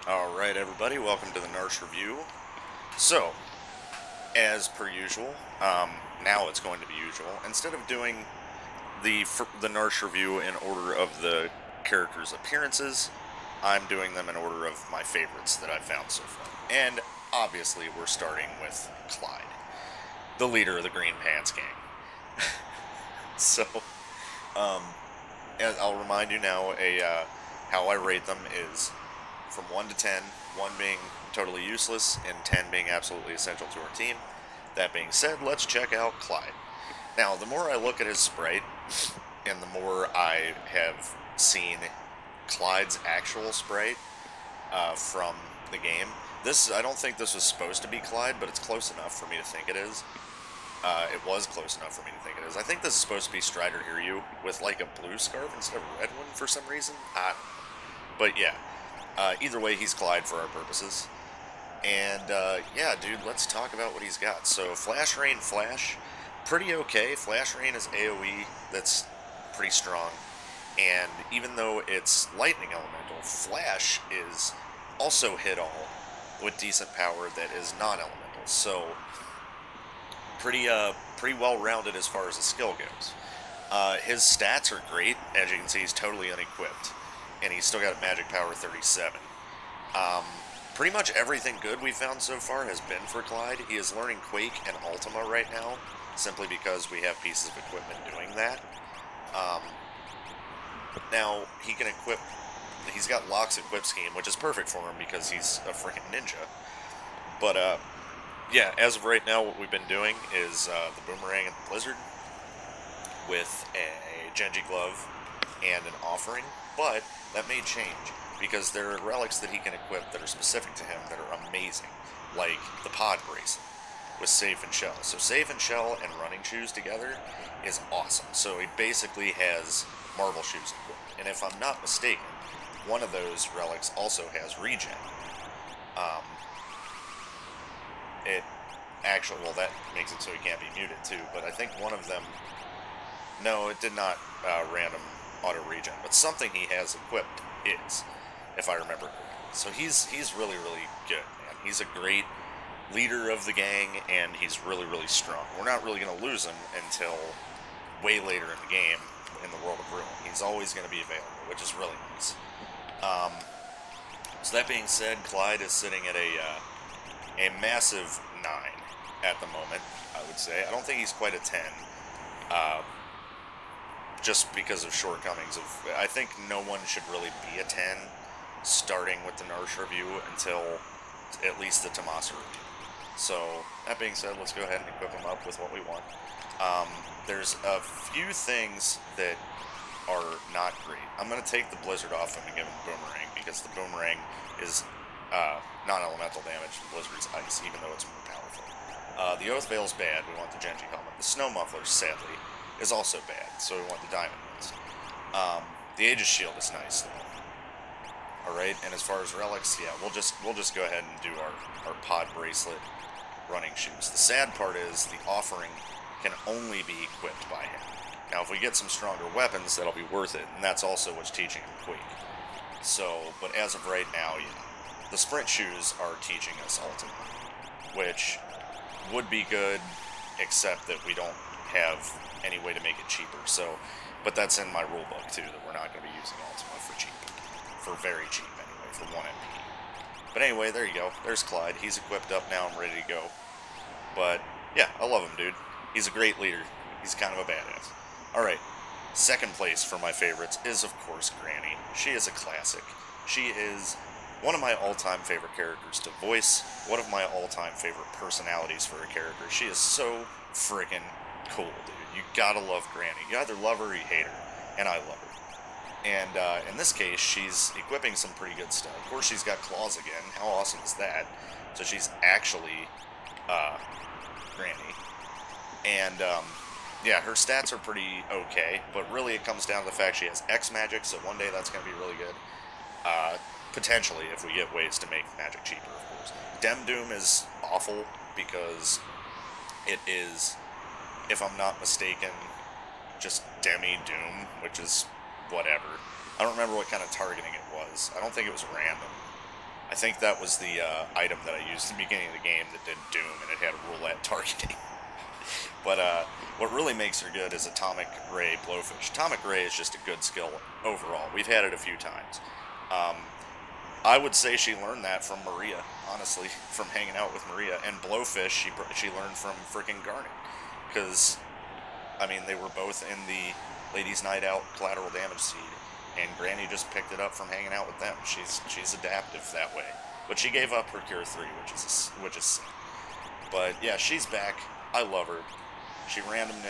Alright everybody, welcome to the Narshe review. So, as per usual, now it's going to be usual. Instead of doing the Narshe review in order of the characters' appearances, I'm doing them in order of my favorites that I've found so far. And obviously we're starting with Clyde, the leader of the Green Pants Gang. So, as I'll remind you now, how I rate them is from 1 to 10, 1 being totally useless, and 10 being absolutely essential to our team. That being said, let's check out Clyde. Now, the more I look at his sprite, and the more I have seen Clyde's actual sprite from the game, I don't think this was supposed to be Clyde, but it's close enough for me to think it is. It was close enough for me to think it is. I think this is supposed to be Strider Hiryu with like a blue scarf instead of a red one for some reason. I don't know. But yeah. Either way, he's Clyde for our purposes. And, yeah, dude, let's talk about what he's got. So, Flash Rain Flash, pretty okay. Flash Rain is AoE, that's pretty strong. And even though it's Lightning Elemental, Flash is also hit all with decent power that is non-elemental. So, pretty well-rounded as far as the skill goes. His stats are great. As you can see, he's totally unequipped. And he's still got a magic power 37. Pretty much everything good we've found so far has been for Clyde. He is learning Quake and Ultima right now, simply because we have pieces of equipment doing that. Now, he can equip... He's got Locke's equip scheme, which is perfect for him because he's a freaking ninja. But, yeah, as of right now, what we've been doing is the Boomerang and the Blizzard with a Genji Glove and an Offering, but that may change, because there are relics that he can equip that are specific to him that are amazing, like the Pod Bracelet with Safe and Shell. So Safe and Shell and Running Shoes together is awesome. So he basically has Marvel Shoes equipped. And if I'm not mistaken, one of those relics also has Regen. It actually, well, that makes it so he can't be muted too, but I think one of them, no, it did not random auto-regen, but something he has equipped is, if I remember correctly. So he's really, really good, man. He's a great leader of the gang, and he's really, really strong. We're not really going to lose him until way later in the game, in the World of Ruin. He's always going to be available, which is really nice. So that being said, Clyde is sitting at a massive 9 at the moment, I would say. I don't think he's quite a 10. Just because of shortcomings of... I think no one should really be a 10 starting with the Narshe review until at least the Tomasa review. So, that being said, let's go ahead and equip him up with what we want. There's a few things that are not great. I'm going to take the Blizzard off him and give him the Boomerang, because the Boomerang is non-elemental damage and Blizzard's ice, even though it's more powerful. The Oath Veil's bad. We want the Genji Helmet. The Snow Muffler, sadly, is also bad, so we want the Diamond ones. The Aegis Shield is nice, though. Alright, and as far as relics, yeah, we'll just go ahead and do our Pod Bracelet Running Shoes. The sad part is the Offering can only be equipped by him. Now, if we get some stronger weapons, that'll be worth it, and that's also what's teaching him Quake. So, but as of right now, yeah, the Sprint Shoes are teaching us Ultima, which would be good, except that we don't have any way to make it cheaper. So, but that's in my rulebook too, that we're not going to be using Ultima for cheap. For very cheap, anyway, for 1 MP. But anyway, there you go. There's Clyde. He's equipped up now and ready to go. But, yeah, I love him, dude. He's a great leader. He's kind of a badass. Alright, second place for my favorites is, of course, Granny. She is a classic. She is one of my all-time favorite characters to voice, one of my all-time favorite personalities for a character. She is so freaking cool, dude. You gotta love Granny. You either love her or you hate her, and I love her. And in this case, she's equipping some pretty good stuff. Of course, she's got claws again. How awesome is that? So she's actually Granny. And yeah, her stats are pretty okay, but really it comes down to the fact she has X magic, so one day that's going to be really good. Potentially, if we get ways to make magic cheaper, of course. Dem Doom is awful because it is, if I'm not mistaken, just Demi Doom, which is whatever. I don't remember what kind of targeting it was. I don't think it was random. I think that was the item that I used at the beginning of the game that did Doom, and it had roulette targeting. But what really makes her good is Atomic Ray Blowfish. Atomic Ray is just a good skill overall. We've had it a few times. I would say she learned that from Maria, honestly, from hanging out with Maria. And Blowfish, she learned from freaking Garnet. Because, I mean, they were both in the Ladies' Night Out Collateral Damage Seed. And Granny just picked it up from hanging out with them. She's adaptive that way. But she gave up her Cure 3, which is sick. But, yeah, she's back. I love her. She randomed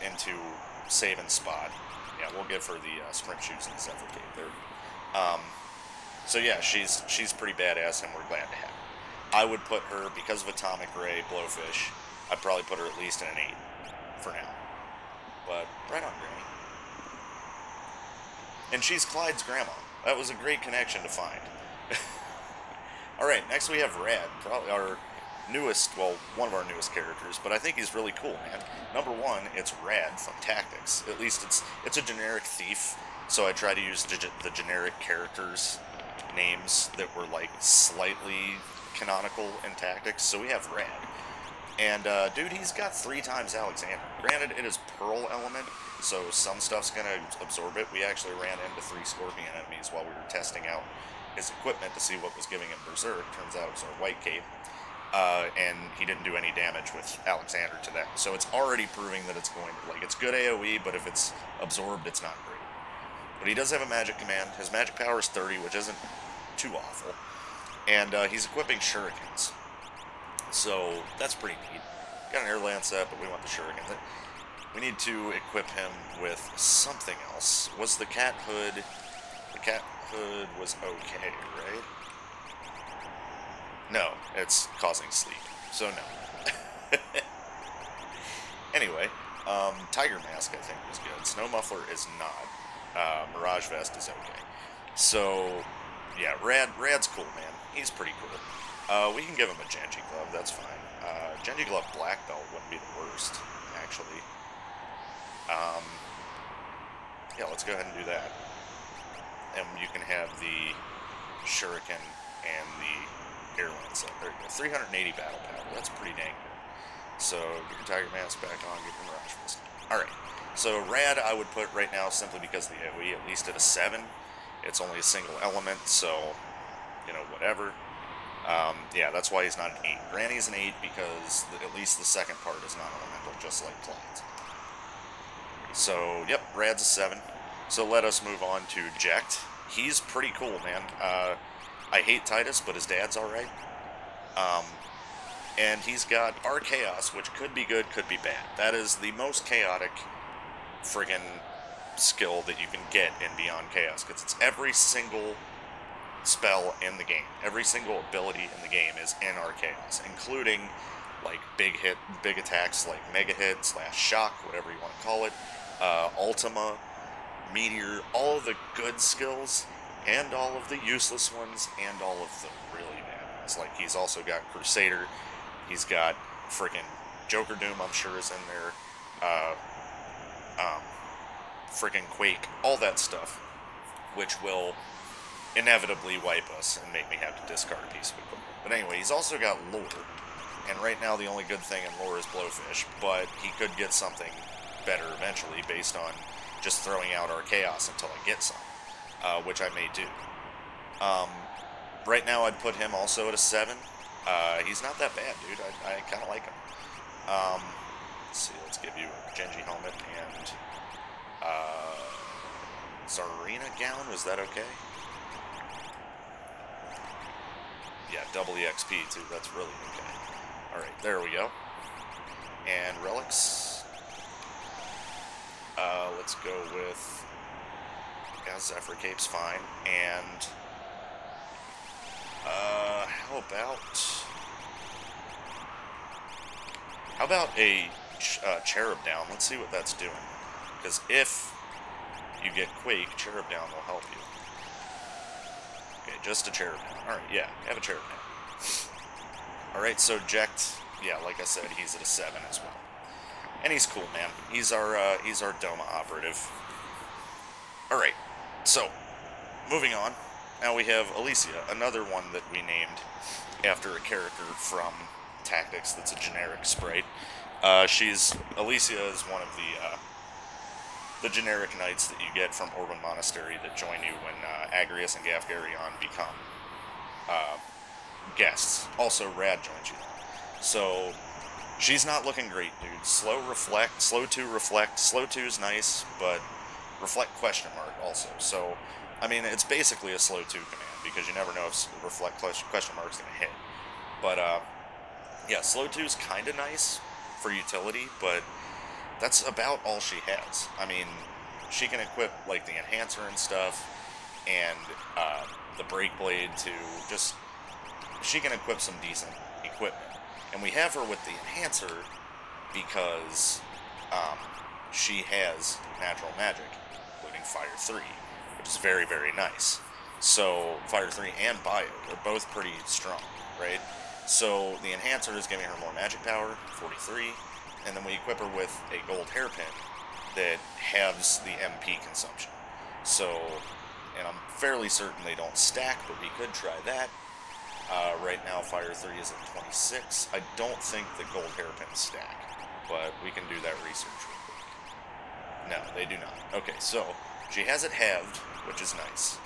into Save and Spot. Yeah, we'll give her the Sprint Shoes and the Zephyr Cape there. So yeah, she's pretty badass, and we're glad to have her. I would put her, because of Atomic Ray Blowfish, I'd probably put her at least in an 8 for now. But right on, Granny. And she's Clyde's grandma. That was a great connection to find. Alright, next we have Rad, probably our newest, well, one of our newest characters, but I think he's really cool, man. Number one, it's Rad from Tactics. At least it's a generic thief, so I try to use the generic characters' names that were, like, slightly canonical in Tactics. So we have Rad. And, dude, he's got 3 times Alexander. Granted, it is Pearl element, so some stuff's gonna absorb it. We actually ran into 3 Scorpion enemies while we were testing out his equipment to see what was giving him Berserk. Turns out it was our White Cape. And he didn't do any damage with Alexander to that. So it's already proving that it's going to, like, it's good AoE, but if it's absorbed, it's not great. But he does have a magic command. His magic power is 30, which isn't too awful. And he's equipping shurikens. So that's pretty neat. Got an air lance set, but we want the shurikens. We need to equip him with something else. Was the cat hood... The cat hood was okay, right? No, it's causing sleep. So no. Anyway, Tiger Mask I think was good. Snow Muffler is not. Mirage Vest is okay. So, yeah, Rad's cool, man. He's pretty cool. We can give him a Genji Glove, that's fine. Genji Glove Black Belt wouldn't be the worst, actually. Yeah, let's go ahead and do that. And you can have the Shuriken and the air lance set. There you go. 380 battle power. That's pretty dang good. So, get your Tiger Mask back on, get your Mirage Vest. Alright. So, Rad I would put right now simply because of the AoE, at least at a 7. It's only a single element, so, you know, whatever. Yeah, that's why he's not an 8. Granny's an 8 because at least the second part is non-elemental, just like Clyde's. So, yep, Rad's a 7. So let us move on to Eject. He's pretty cool, man. I hate Titus, but his dad's alright. And he's got Archaos, which could be good, could be bad. That is the most chaotic friggin' skill that you can get in Beyond Chaos, because it's every single spell in the game. Every single ability in the game is in Archaos, including, like, big attacks like Mega Hit / Shock, whatever you want to call it, Ultima, Meteor, all of the good skills, and all of the useless ones, and all of the really bad ones. Like, he's also got Crusader, he's got frickin' Joker Doom, I'm sure, is in there, frickin' Quake, all that stuff, which will inevitably wipe us and make me have to discard a piece of equipment. But anyway, he's also got Lore, and right now the only good thing in Lore is Blowfish, but he could get something better eventually based on just throwing out Archaos until I get some, which I may do. Right now I'd put him also at a 7. He's not that bad, dude. I kind of like him. Let's see, let's give you a Genji helmet and Tsarina gown, was that okay? Yeah, double EXP too, that's really okay. Alright, there we go. And relics. Let's go with... Yeah, Zephyr Cape's fine. And... How about a Cherub down? Let's see what that's doing. Because if you get Quake, Cherub down will help you. Okay, just a Cherub down. Alright, yeah, have a Cherub down. Alright, so Eject, yeah, like I said, he's at a 7 as well. And he's cool, man. He's our Doma operative. Alright, so, moving on. now we have Alicia, another one that we named after a character from Tactics that's a generic sprite. Alicia is one of the generic knights that you get from Orban Monastery that join you when Agrius and Gafgarion become guests. Also, Rad joins you. So, she's not looking great, dude. Slow 2 reflect. Slow 2 is nice, but reflect question mark also. So, I mean, it's basically a slow 2 command, because you never know if reflect question mark is going to hit. But, yeah, slow 2 is kind of nice for utility, but that's about all she has. I mean, she can equip, like, the enhancer and stuff, and the break blade to just... She can equip some decent equipment. And we have her with the enhancer because she has natural magic, including Fire 3, which is very, very nice. So, Fire 3 and Bio, they're both pretty strong, right? So, the enhancer is giving her more magic power, 43, and then we equip her with a gold hairpin that halves the MP consumption. So, and I'm fairly certain they don't stack, but we could try that. Right now, Fire 3 is at 26. I don't think the gold hairpins stack, but we can do that research real quick. No, they do not. Okay, so, she has it halved, which is nice.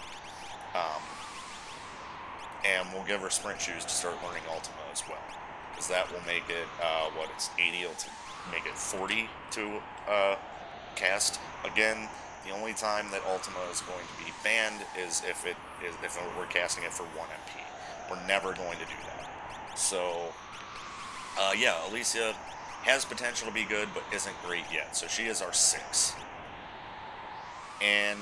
And we'll give her sprint shoes to start learning Ultima as well. Because that will make it, it's 80, it'll make it 40 to cast. Again, the only time that Ultima is going to be banned is if we're casting it for 1 MP. We're never going to do that. So, yeah, Alicia has potential to be good, but isn't great yet. So she is our 6. And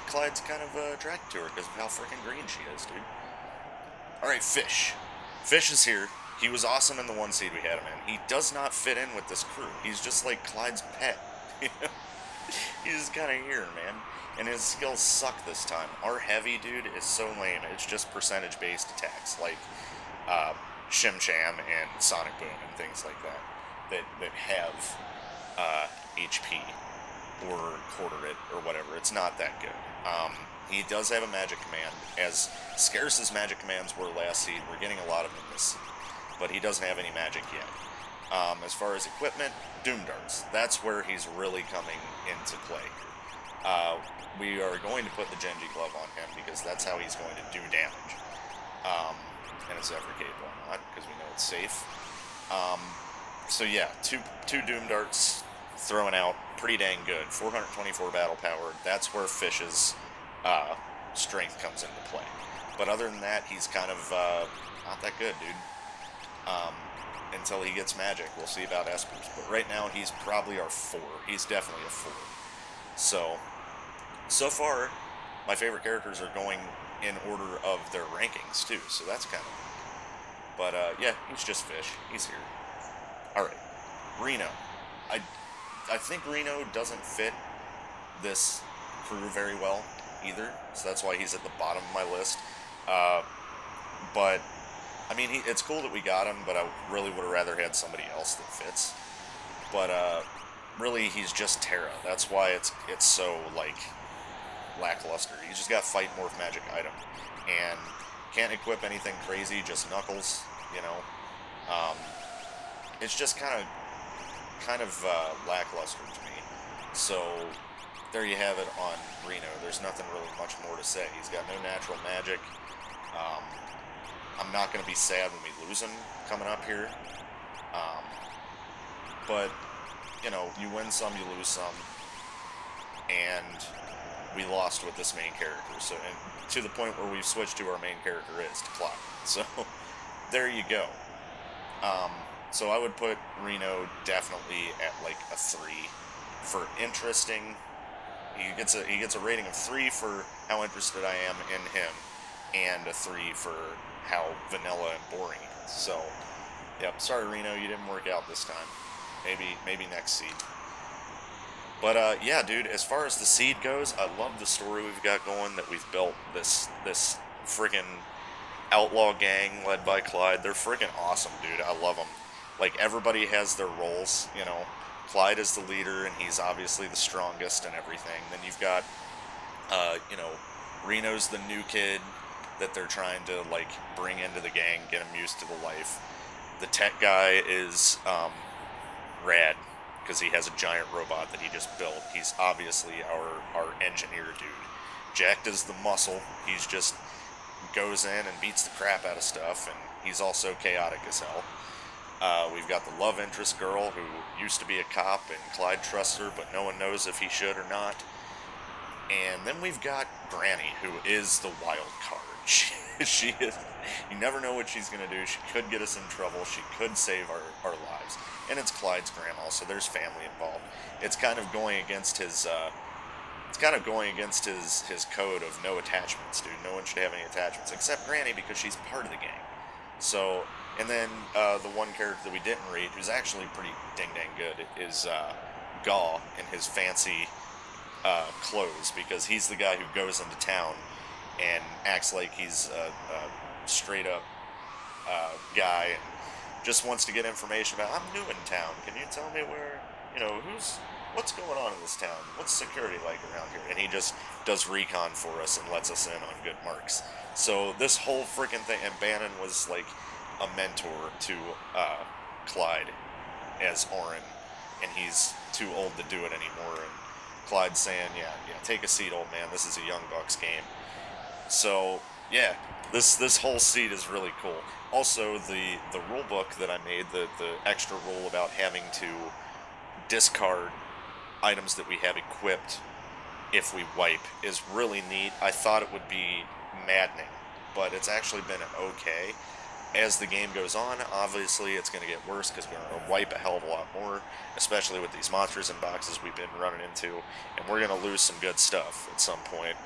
Clyde's kind of attracted to her because of how freaking green she is, dude. Alright, Fish. Fish is here. He was awesome in the 1 seed we had him in. He does not fit in with this crew. He's just like Clyde's pet. He's just kind of here, man. And his skills suck this time. Our heavy, dude, is so lame. It's just percentage-based attacks, like Shim Sham and Sonic Boom and things like that have HP or quarter it or whatever. It's not that good. He does have a magic command. As scarce as magic commands were last seed, we're getting a lot of them this seed. But he doesn't have any magic yet. As far as equipment, Doom Darts. That's where he's really coming into play here. We are going to put the Genji Glove on him because that's how he's going to do damage. And it's evercade, why not? Because we know it's safe. So yeah, two Doom Darts throwing out pretty dang good. 424 battle power. That's where Fish's strength comes into play. But other than that, he's kind of not that good, dude. Until he gets magic. We'll see about Espers. But right now, he's probably our 4. He's definitely a 4. So far, my favorite characters are going in order of their rankings, too. So that's kind of... But, yeah, he's just Fish. He's here. Alright. Reno. I think Reno doesn't fit this crew very well, either. So that's why he's at the bottom of my list. But... I mean, it's cool that we got him, but I really would have rather had somebody else that fits. But, really, he's just Terra. That's why it's so, like, lackluster. He's just got Fight Morph Magic item. And can't equip anything crazy, just Knuckles, you know. It's just kind of lackluster to me. So, there you have it on Reno. There's nothing really much more to say. He's got no natural magic. I'm not going to be sad when we lose him coming up here. But, you know, you win some, you lose some. And we lost with this main character. So, and to the point where we've switched to our main character is to Clyde. So, there you go. So I would put Reno definitely at like a 3 for interesting. He gets a rating of 3 for how interested I am in him, and a 3 for how vanilla and boring he is. So, yep, sorry Reno, you didn't work out this time. Maybe next seed. But, yeah, dude, as far as the seed goes, I love the story we've got going, that we've built this freaking outlaw gang led by Clyde. They're freaking awesome, dude. I love them. Like, everybody has their roles, you know. Clyde is the leader, and he's obviously the strongest and everything. Then you've got, you know, Reno's the new kid, that they're trying to, like, bring into the gang, get him used to the life. The tech guy is rad, because he has a giant robot that he just built. He's obviously our engineer dude. Eject is the muscle. He's just goes in and beats the crap out of stuff, and he's also chaotic as hell. We've got the love interest girl who used to be a cop, and Clyde trusts her, but no one knows if he should or not. And then we've got Granny, who is the wild card. She is. You never know what she's gonna do. She could get us in trouble. She could save our lives. And it's Clyde's grandma, so there's family involved. It's kind of going against his. It's kind of going against his code of no attachments, dude. No one should have any attachments except Granny because she's part of the gang. So, and then the one character that we didn't read, who's actually pretty dang good, is Gaw in his fancy clothes, because he's the guy who goes into town and acts like he's a straight up guy and just wants to get information about, I'm new in town, can you tell me where, what's going on in this town? What's security like around here? And he just does recon for us and lets us in on good marks. So this whole freaking thing, and Bannon was like a mentor to Clyde as Orin, and he's too old to do it anymore, and Clyde's saying, yeah, take a seat, old man, this is a Young Bucks game. So, yeah, this whole seat is really cool. Also, the rule book that I made, the extra rule about having to discard items that we have equipped if we wipe, is really neat. I thought it would be maddening, but it's actually been okay. As the game goes on, obviously it's going to get worse because we're going to wipe a hell of a lot more, especially with these monsters and boxes we've been running into, and we're going to lose some good stuff at some point.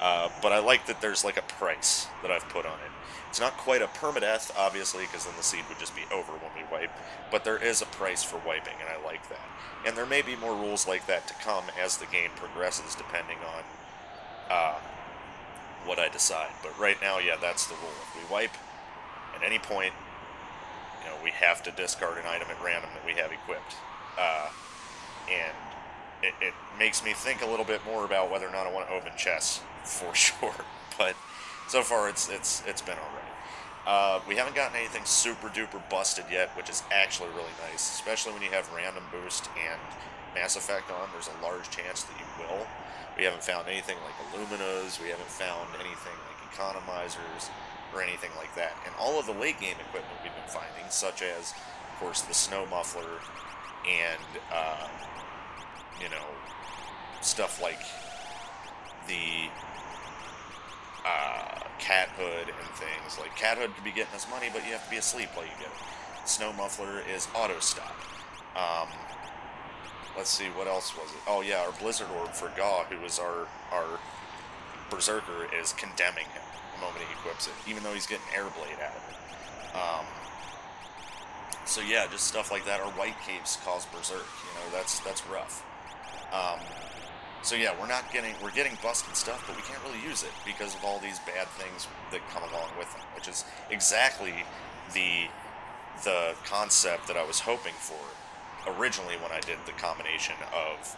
But I like that there's like a price that I've put on it. It's not quite a permadeath, obviously, because then the seed would just be over when we wipe, but there is a price for wiping, and I like that. And there may be more rules like that to come as the game progresses, depending on what I decide. But right now, yeah, that's the rule. If we wipe at any point, we have to discard an item at random that we have equipped. And it makes me think a little bit more about whether or not I want to open chests, for sure. But so far, it's been alright. We haven't gotten anything super duper busted yet, which is actually really nice, especially when you have random boost and Mass Effect on. There's a large chance that you will. We haven't found anything like Illuminas. We haven't found anything like economizers or anything like that. And all of the late game equipment we've been finding, such as, of course, the snow muffler and stuff like the cat hood and things. Like, cat hood could be getting us money, but you have to be asleep while you get it. Snow muffler is auto stop. Let's see, what else was it? Oh yeah, our Blizzard Orb for Gaw, who is our Berserker, is condemning him the moment he equips it, even though he's getting Airblade out of it. So yeah, just stuff like that. Our white capes cause Berserk, that's rough. So yeah, we're getting busted stuff, but we can't really use it because of all these bad things that come along with them, which is exactly the concept that I was hoping for originally when I did the combination of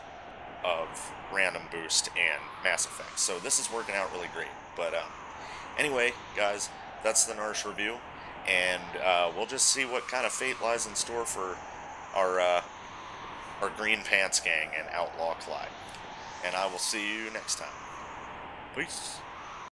random boost and Mass Effect. So this is working out really great. But anyway, guys, that's the Narshe review, and we'll just see what kind of fate lies in store for our Green Pants gang and Outlaw Clyde. And I will see you next time. Peace.